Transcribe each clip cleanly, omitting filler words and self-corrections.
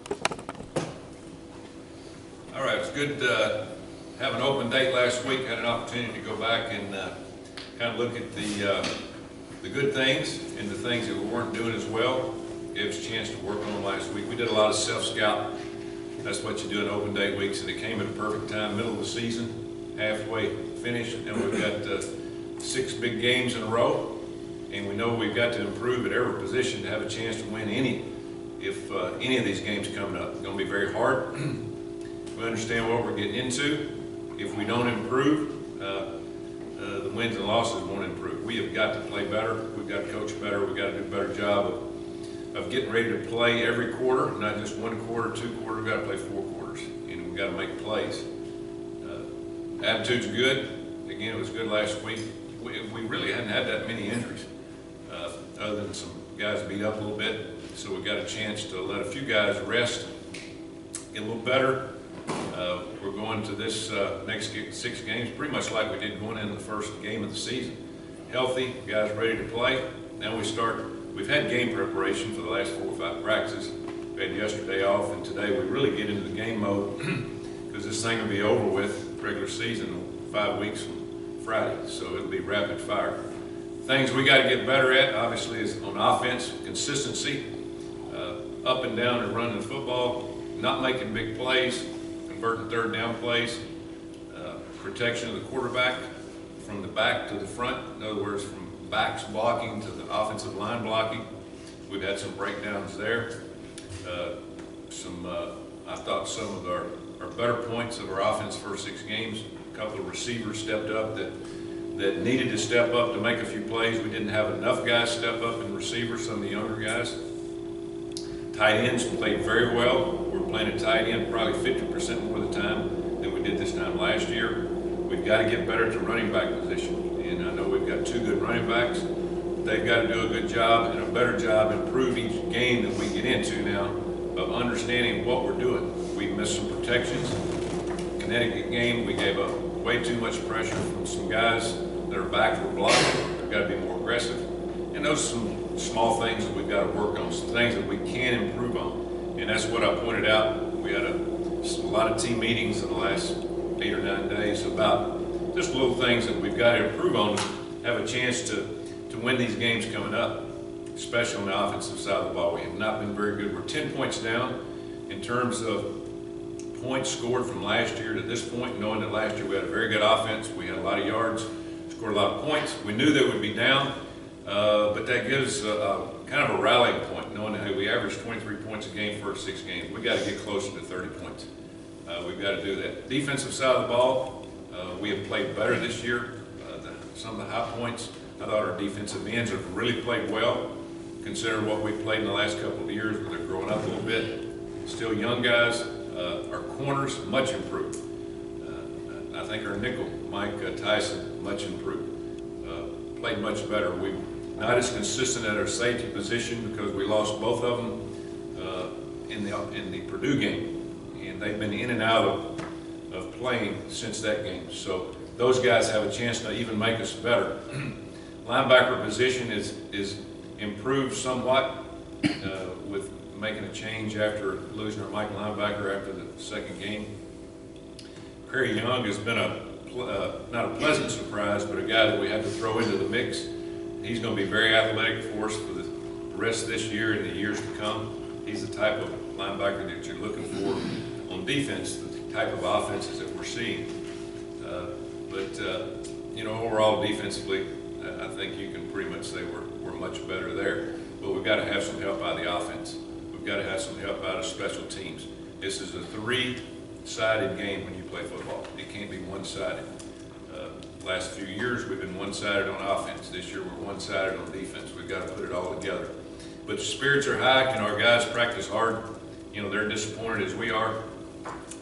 All right, it's good to have an open date last week. Had an opportunity to go back and kind of look at the good things and the things that we weren't doing as well. Gave us a chance to work on them last week. We did a lot of self-scout. That's what you do in open date weeks, and it came at a perfect time, middle of the season, halfway finished, and we've got 6 big games in a row, and we know we've got to improve at every position to have a chance to win any of these games coming up. It's going to be very hard. We understand what we're getting into. If we don't improve, the wins and losses won't improve. We have got to play better. We've got to coach better. We've got to do a better job of getting ready to play every quarter, not just 1 quarter, 2 quarters. We've got to play 4 quarters, and we've got to make plays. Attitude's good. Again, it was good last week. We really hadn't had that many injuries, other than some guys beat up a little bit. So we got a chance to let a few guys rest, get a little better. We're going to this next 6 games pretty much like we did going in the first game of the season. Healthy, guys ready to play. Now we start. We've had game preparation for the last 4 or 5 practices. We had yesterday off, and today we really get into the game mode because this thing will be over with, regular season, 5 weeks from Friday, so it'll be rapid fire. Things we got to get better at, obviously, is on offense, consistency, up and down and running the football, not making big plays, converting 3rd down plays, protection of the quarterback from the back to the front, in other words, from backs blocking to the offensive line blocking. We've had some breakdowns there. I thought some of our better points of our offense first 6 games, a couple of receivers stepped up that needed to step up to make a few plays. We didn't have enough guys step up in receivers, some of the younger guys. Tight ends played very well. We're playing a tight end probably 50% more of the time than we did this time last year. We've got to get better to running back position. And I know we've got 2 good running backs. They've got to do a good job and a better job improve each game that we get into now of understanding what we're doing. We missed some protections. Connecticut game, we gave up way too much pressure from some guys that are backs were blocking. We've got to be more aggressive. And those are some small things that we've got to work on, some things that we can improve on. And that's what I pointed out. We had a lot of team meetings in the last 8 or 9 days about just little things that we've got to improve on to have a chance to win these games coming up, especially on the offensive side of the ball. We have not been very good. We're 10 points down in terms of points scored from last year to this point, knowing that last year we had a very good offense. We had a lot of yards, scored a lot of points. We knew they would be down, but that gives kind of a rallying point, knowing that hey, we averaged 23 points a game first 6 games. We've got to get closer to 30 points. We've got to do that. Defensive side of the ball, we have played better this year. Some of the high points, I thought our defensive ends have really played well, considering what we've played in the last couple of years, where they're growing up a little bit. Still young guys. Our corners, much improved. I think our nickel, Mike Tyson, much improved. Played much better. We're not as consistent at our safety position because we lost both of them in the Purdue game. And they've been in and out of playing since that game. So those guys have a chance to even make us better. Linebacker position is improved somewhat with making a change after losing our Mike linebacker after the 2nd game. Perry Young has been not a pleasant surprise, but a guy that we had to throw into the mix. He's going to be very athletic for us for the rest of this year and the years to come. He's the type of linebacker that you're looking for on defense, the type of offenses that we're seeing. Overall defensively, I think you can pretty much say we're much better there. But we've got to have some help out of the offense. We've got to have some help out of special teams. This is a 3-sided game when you play football. It can't be one-sided. Last few years we've been one-sided on offense. This year we're one-sided on defense. We've got to put it all together. But the spirits are high. Our guys practice hard. They're disappointed as we are.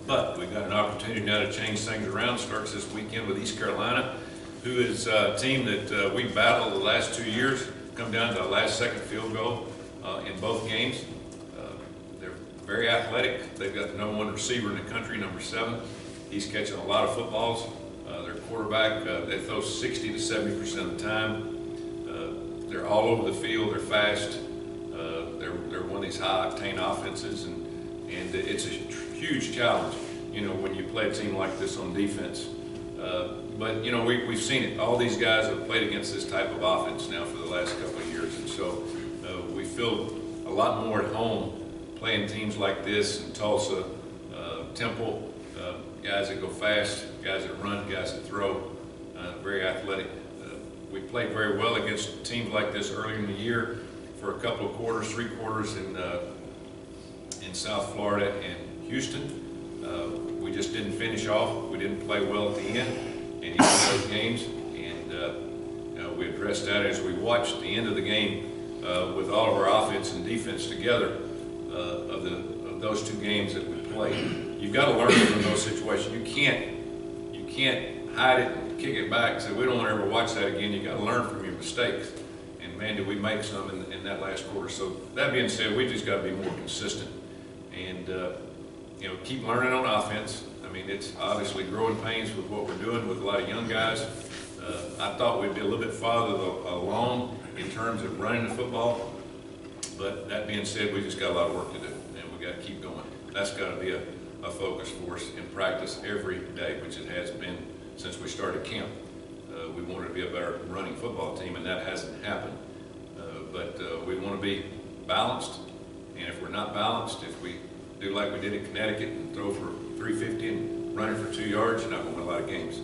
But we've got an opportunity now to change things around. Starts this weekend with East Carolina, who is a team that we battled the last 2 years, come down to the last second field goal in both games. They're very athletic. They've got the #1 receiver in the country, number 7. He's catching a lot of footballs. Their quarterback, they throw 60 to 70% of the time. They're all over the field. They're fast. They're one of these high-octane offenses, and And it's a huge challenge, you know, when you play a team like this on defense. But, you know, we've seen it. All these guys have played against this type of offense now for the last couple of years. And so we feel a lot more at home playing teams like this in Tulsa, Temple, guys that go fast, guys that run, guys that throw, very athletic. We played very well against teams like this earlier in the year for a couple of quarters, 3 quarters in South Florida and Houston. We just didn't finish off. We didn't play well at the end in each of those games, and we addressed that as we watched the end of the game with all of our offense and defense together of those 2 games that we played. You've got to learn from those situations. You can't hide it and kick it back and say we don't want to ever watch that again. You got to learn from your mistakes. And man, did we make some in that last quarter. So that being said, we just got to be more consistent and you know, keep learning on offense. I mean, it's obviously growing pains with what we're doing with a lot of young guys. I thought we'd be a little bit farther along in terms of running the football, but that being said, we just got a lot of work to do, and we got to keep going. That's got to be a focus for us in practice every day, which it has been since we started camp. We wanted to be a better running football team, and that hasn't happened. But we want to be balanced, and if we're not balanced, if we do like we did in Connecticut and throw for 350 and run it for 2 yards, you're not going to win a lot of games.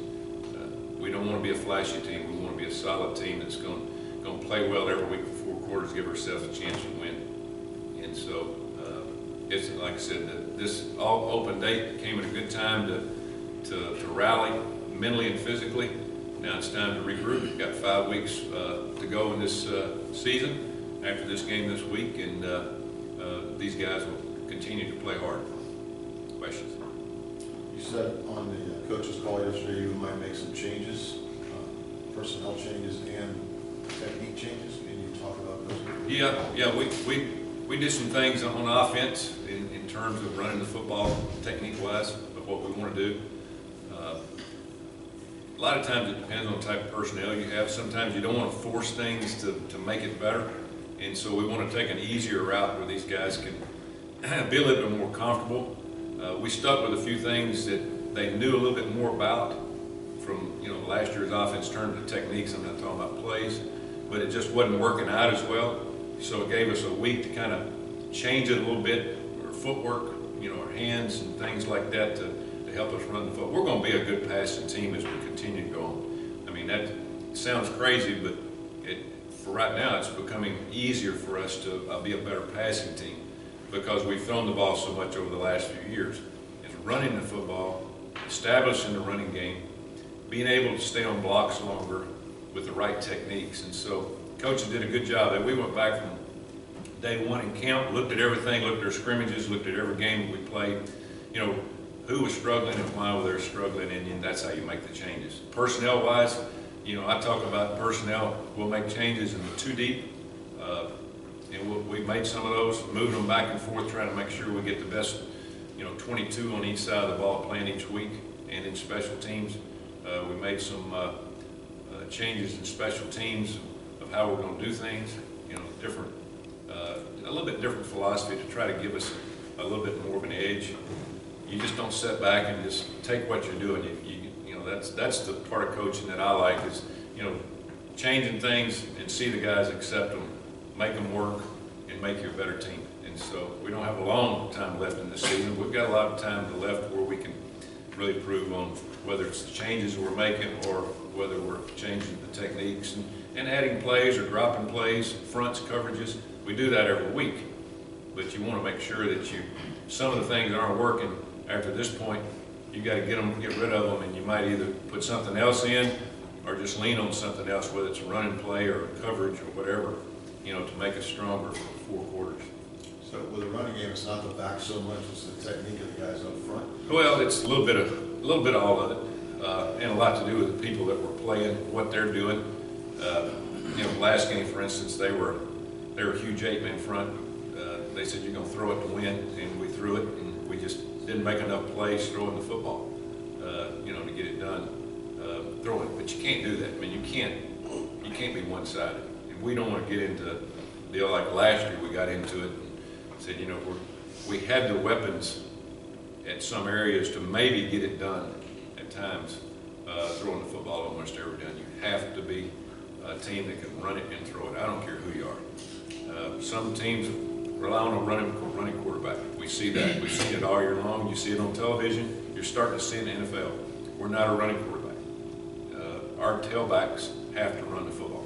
We don't want to be a flashy team. We want to be a solid team that's going to play well every week for 4 quarters, give ourselves a chance to win. And so it's like I said, this all open date came at a good time to rally mentally and physically. Now it's time to regroup. We've got 5 weeks to go in this season after this game this week, and these guys will continue to play hard. Questions? You said on the coach's call yesterday you might make some changes, personnel changes and technique changes. Can you talk about those? Yeah, we did some things on offense in terms of running the football technique-wise of what we want to do. A lot of times it depends on the type of personnel you have. Sometimes you don't want to force things to make it better, and so we want to take an easier route where these guys can be a little bit more comfortable. We stuck with a few things that they knew a little bit more about from, you know, last year's offense in terms of techniques. I'm not talking about plays, but it just wasn't working out as well. So it gave us a week to kind of change it a little bit, our footwork, you know, our hands and things like that to help us run the football. We're going to be a good passing team as we continue to go on. I mean, that sounds crazy, but for right now, it's becoming easier for us to be a better passing team because we've thrown the ball so much over the last few years. It's running the football, establishing the running game, being able to stay on blocks longer with the right techniques. And so coaches did a good job. We went back from day 1 in camp, looked at everything, looked at our scrimmages, looked at every game we played, you know, who was struggling and why they were struggling, and that's how you make the changes. Personnel-wise, you know, I talk about personnel. We'll make changes in the 2 deep, and we've made some of those, moving them back and forth, trying to make sure we get the best, you know, 22 on each side of the ball playing each week, and in special teams. We made some changes in special teams of how we're going to do things, you know, different, a little bit different philosophy to try to give us a little bit more of an edge. You just don't sit back and just take what you're doing. You know, that's the part of coaching that I like is, you know, changing things and see the guys accept them, make them work, and make you a better team. And so we don't have a long time left in this season. We've got a lot of time left where we can really prove on whether it's the changes we're making or whether we're changing the techniques and adding plays or dropping plays, fronts, coverages. We do that every week, but you want to make sure that some of the things that aren't working after this point, you got to get rid of them, and you might either put something else in or just lean on something else, whether it's a running play or a coverage or whatever, you know, to make us stronger for 4 quarters. So with a running game, it's not the back so much, it's the technique of the guys up front? Well, it's a little bit of all of it, and a lot to do with the people that were playing, what they're doing. You know, last game, for instance, they were a huge 8-man front. They said, you're going to throw it to win, and we threw it, and we just didn't make enough plays throwing the football, you know, to get it done throwing. But you can't do that. I mean, you can't be one-sided. And we don't want to get into the deal like last year. We got into it and said, you know, we had the weapons at some areas to maybe get it done at times, throwing the football almost every down. You have to be a team that can run it and throw it. I don't care who you are. Some teams rely on a running quarterback. We see that. We've seen it all year long. You see it on television. You're starting to see it in the NFL. We're not a running quarterback. Our tailbacks have to run the football.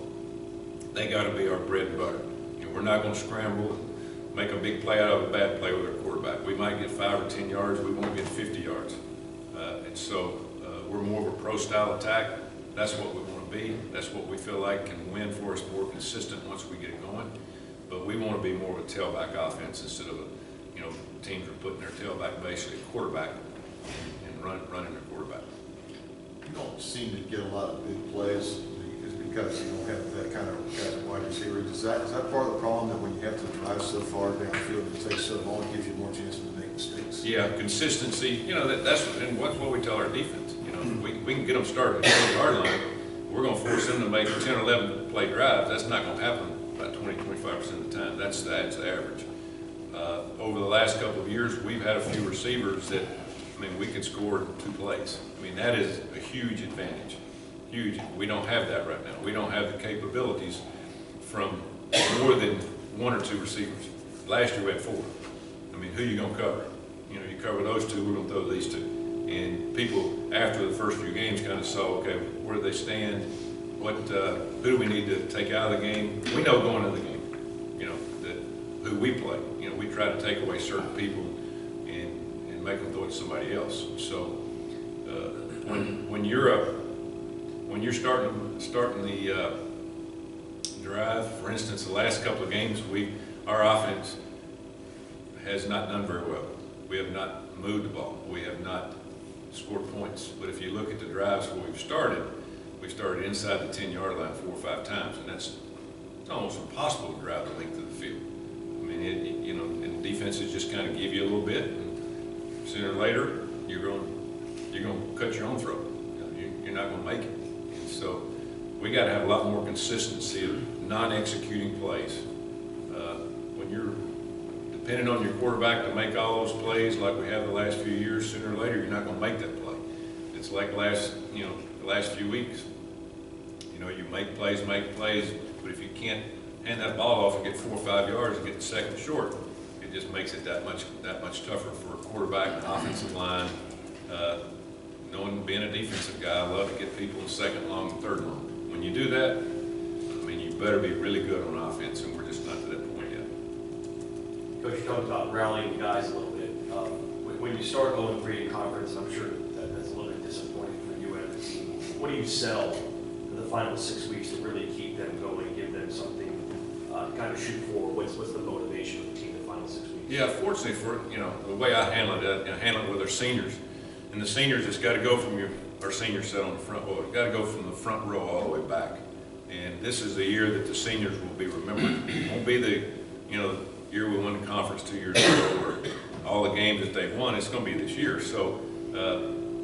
They got to be our bread and butter. And we're not going to scramble and make a big play out of a bad play with our quarterback. We might get 5 or 10 yards. We won't get 50 yards. And so we're more of a pro-style attack. That's what we want to be. That's what we feel like can win for us more consistent once we get it going. But we want to be more of a tailback offense instead of teams are putting their tailback basically a quarterback and running their quarterback. You don't seem to get a lot of big plays is because you don't have that kind of guys at wide receiver. Is that part of the problem, that when you have to drive so far downfield, it takes so long, it gives you more chances to make mistakes? Yeah, consistency. That's what we tell our defense. We can get them started at the 20-yard line. We're going to force them to make 10 or 11 play drives. That's not going to happen about 20-25% of the time. That's the average. Over the last couple of years, we've had a few receivers that, we could score 2 plays. That is a huge advantage. Huge. We don't have that right now. We don't have the capabilities from more than 1 or 2 receivers. Last year we had 4. Who you going to cover? You cover those 2, we're going to throw these 2. And people, after the first few games, kind of saw, okay, where do they stand? Who do we need to take out of the game? We know going into the game, that who we play. We try to take away certain people and make them throw it to somebody else. So when you're starting the drive, for instance, the last couple of games, our offense has not done very well. We have not moved the ball. We have not scored points. But if you look at the drives where we started inside the 10-yard line 4 or 5 times, and it's almost impossible to drive the length of the field. And defenses just kind of give you a little bit, and sooner or later you're going to cut your own throat. You're not going to make it. And so we got to have a lot more consistency of non-executing plays. When you're depending on your quarterback to make all those plays like we have the last few years, sooner or later you're not going to make that play. It's like the last few weeks. You make plays, but if you can't hand that ball off and get 4 or 5 yards and get the second short, it just makes it that much tougher for a quarterback and offensive line. Being a defensive guy, I love to get people in second long and third long. When you do that, you better be really good on offense, and we're just not to that point yet. Coach, you talked about rallying the guys a little bit. When you start 0-3 in conference, I'm sure that's a little bit disappointing for you and the team. What do you sell for the final 6 weeks to really keep them going, give them something to kind of shoot for? What's the motivation of the team the final 6 weeks? Yeah, fortunately for the way I handle it, I handle it with our seniors. And the seniors, it's got to go from our senior set on the front row. It's got to go from the front row all the way back. And this is the year that the seniors will be remembered. It won't be the year we won the conference 2 years ago, or all the games that they've won. It's going to be this year. So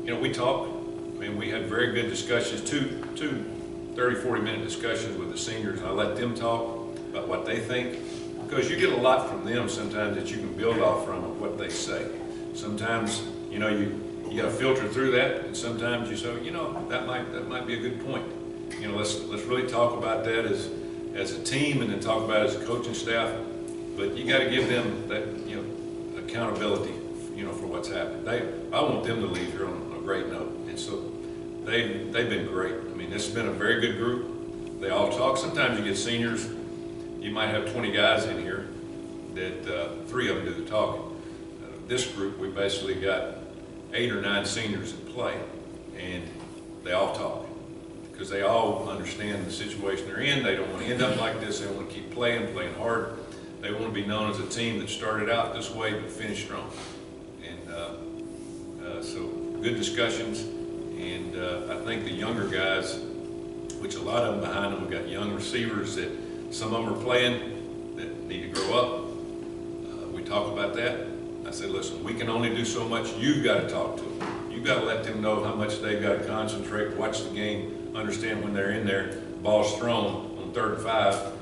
we talk. We had very good discussions, two 30-40-minute discussions with the seniors. I let them talk about what they think, because you get a lot from them sometimes that you can build off from of what they say. Sometimes you got to filter through that, and sometimes you say, that might be a good point. Let's really talk about that as a team, and then talk about it as a coaching staff. But you got to give them that accountability, for what's happened. I want them to leave here on a great note, and so they've been great. This has been a very good group. They all talk. Sometimes you get seniors. You might have 20 guys in here that 3 of them do the talking. This group, we basically got 8 or 9 seniors in play, and they all talk because they all understand the situation they're in. They don't want to end up like this. They want to keep playing hard. They want to be known as a team that started out this way but finished strong. And so good discussions. And I think the younger guys, which a lot of them behind them, we've got young receivers that some of them are playing that need to grow up. We talk about that. I said, listen, we can only do so much. You've got to talk to them. You've got to let them know how much they've got to concentrate, watch the game, understand when they're in there, ball's thrown on 3rd and 5,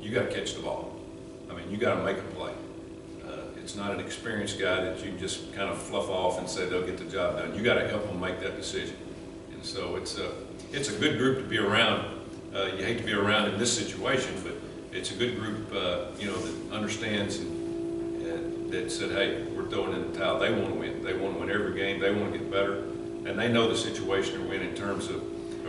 you got to catch the ball. You got to make a play. It's not an experienced guy that you just kind of fluff off and say they'll get the job done. You got to help them make that decision. And so it's a good group to be around. You hate to be around in this situation, but it's a good group, you know, that understands and that said, hey, we're throwing in the towel. They want to win. They want to win every game. They want to get better. And they know the situation they're in terms of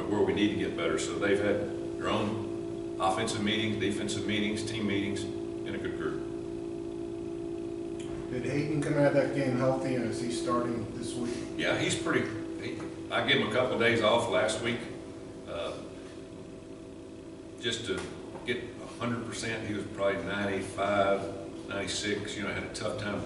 where we need to get better. So they've had their own offensive meetings, defensive meetings, team meetings, and a good group. Did Hayden come out of that game healthy, and is he starting this week? Yeah, he's pretty. I gave him a couple of days off last week, just to get 100%. He was probably 95, 96. You know, had a tough time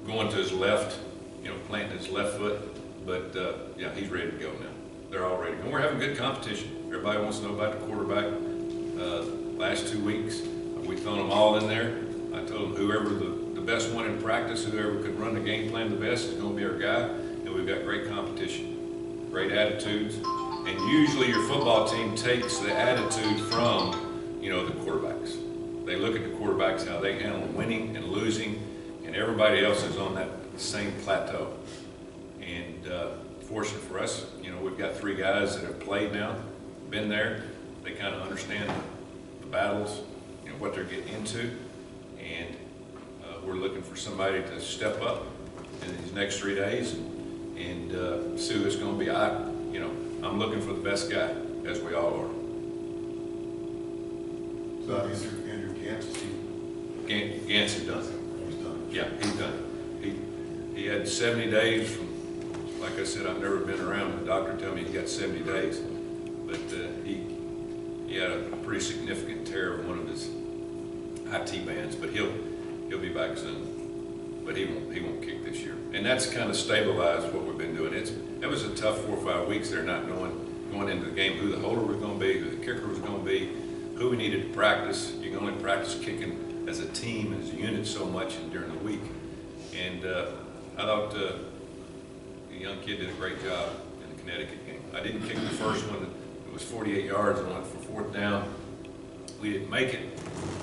going to his left, you know, planting his left foot. But yeah, he's ready to go now. They're all ready to go. We're having good competition. Everybody wants to know about the quarterback. Last 2 weeks, we've thrown them all in there. I told them whoever the best one in practice, whoever could run the game plan the best is going to be our guy. And we've got great competition, great attitudes. And usually your football team takes the attitude from, you know, the quarterbacks. They look at the quarterbacks, how they handle winning and losing, and everybody else is on that same plateau. And fortunate for us, you know, we've got 3 guys that have played now, been there. They kind of understand the battles, you know, what they're getting into. And we're looking for somebody to step up in these next 3 days and see who it's going to be. You know, I'm looking for the best guy, as we all are. So Andrew Gantz, is he? Gantz is done. He's done. Yeah, he's done. He had 70 days from, like I said, I've never been around. The doctor told me he got 70 days. But he had a pretty significant tear of one of his IT bands, but he'll be back soon. But he won't kick this year. And that's kind of stabilized what we've been doing. It was a tough 4 or 5 weeks there, not knowing going into the game who the holder was going to be, who the kicker was going to be, who we needed to practice. You can only practice kicking as a team, as a unit so much during the week. And I thought the young kid did a great job in the Connecticut game. I didn't kick the first one. It was 48 yards and went for 4th down. We didn't make it,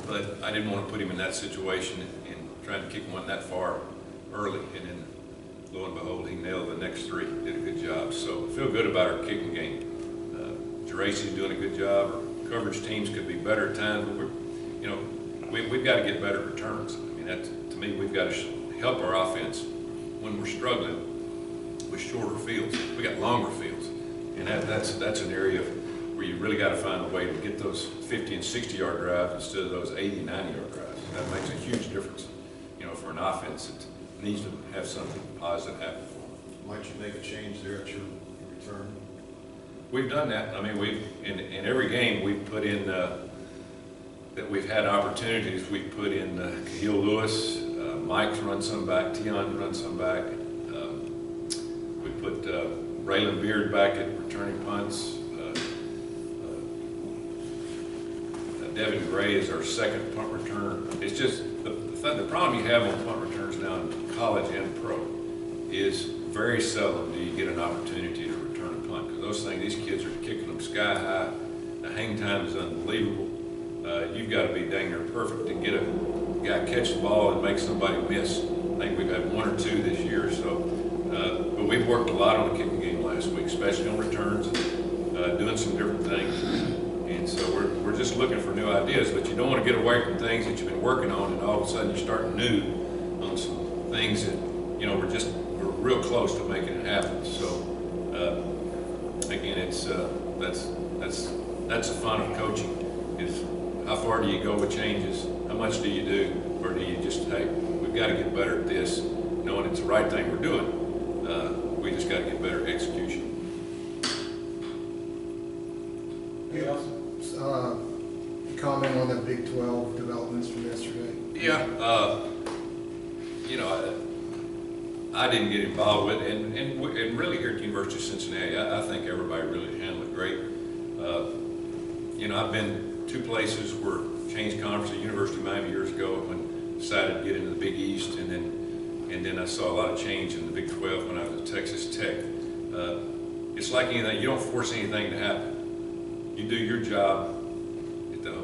but I didn't want to put him in that situation and trying to kick one that far early. And then, lo and behold, he nailed the next 3. Did a good job. So I feel good about our kicking game. Geraci's doing a good job. Our coverage teams could be better at times, but we've got to get better returns. I mean, to me, we've got to help our offense when we're struggling with shorter fields. We got longer fields, and that's an area where you really got to find a way to get those 50 and 60-yard drives instead of those 80 and 90-yard drives. That makes a huge difference, you know, for an offense that needs to have something positive happen for them. Might you make a change there at your return? We've done that. I mean, in every game we've put in that we've had opportunities. We've put in Kahil Lewis, Mike's run some back, Tion run some back. We put Braylon Beard back at returning punts. Devin Gray is our second punt returner. It's just the problem you have on punt returns now in college and pro is very seldom do you get an opportunity to return a punt, because those things, these kids are kicking them sky high. The hang time is unbelievable. You've got to be dang near perfect to get a guy catch the ball and make somebody miss. I think we've had 1 or 2 this year. So, but we've worked a lot on the kicking game last week, especially on returns, doing some different things. And so we're just looking for new ideas, but you don't want to get away from things that you've been working on, and all of a sudden you start new on some things that, you know, we're real close to making it happen. So again, it's that's the fun of coaching. Is how far do you go with changes? How much do you do, or do you just, hey, we've got to get better at this, knowing it's the right thing we're doing. We just got to get better at execution. Comment on the Big 12 developments from yesterday? Yeah, you know, I didn't get involved with it, and really here at the University of Cincinnati, I think everybody really handled it great. You know, I've been 2 places where changed conference, at University of Miami years ago, when I decided to get into the Big East, and then I saw a lot of change in the Big 12 when I was at Texas Tech. It's like anything, you don't force anything to happen. You do your job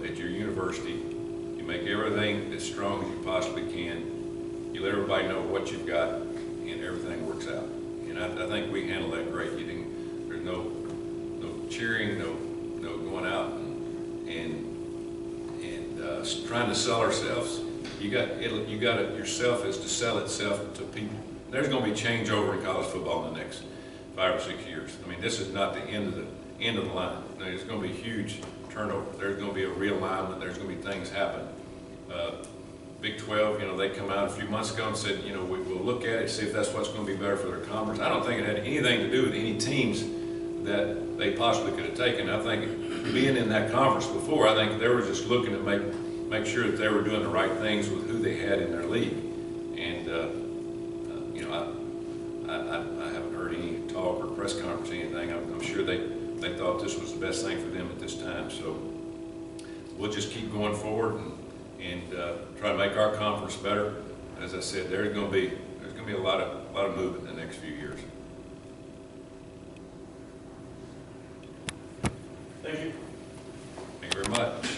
at your university. You make everything as strong as you possibly can. you let everybody know what you've got, and everything works out. And I think we handle that great. There's no cheering, no going out and trying to sell ourselves. You got it yourself is to sell itself to people. There's going to be changeover in college football in the next 5 or 6 years. I mean, this is not the end of the line. There's going to be huge turnover. There's going to be a realignment. There's going to be things happen. Big 12, you know, they come out a few months ago and said, you know, we'll look at it, see if that's what's going to be better for their conference. I don't think it had anything to do with any teams that they possibly could have taken. I think being in that conference before, I think they were just looking to make sure that they were doing the right things with who they had in their league. And, you know, I haven't heard any talk or press conference or anything. I'm sure they thought this was the best thing for them at this time. So we'll just keep going forward and try to make our conference better. As I said, there's going to be a lot of movement in the next few years. Thank you. Thank you very much.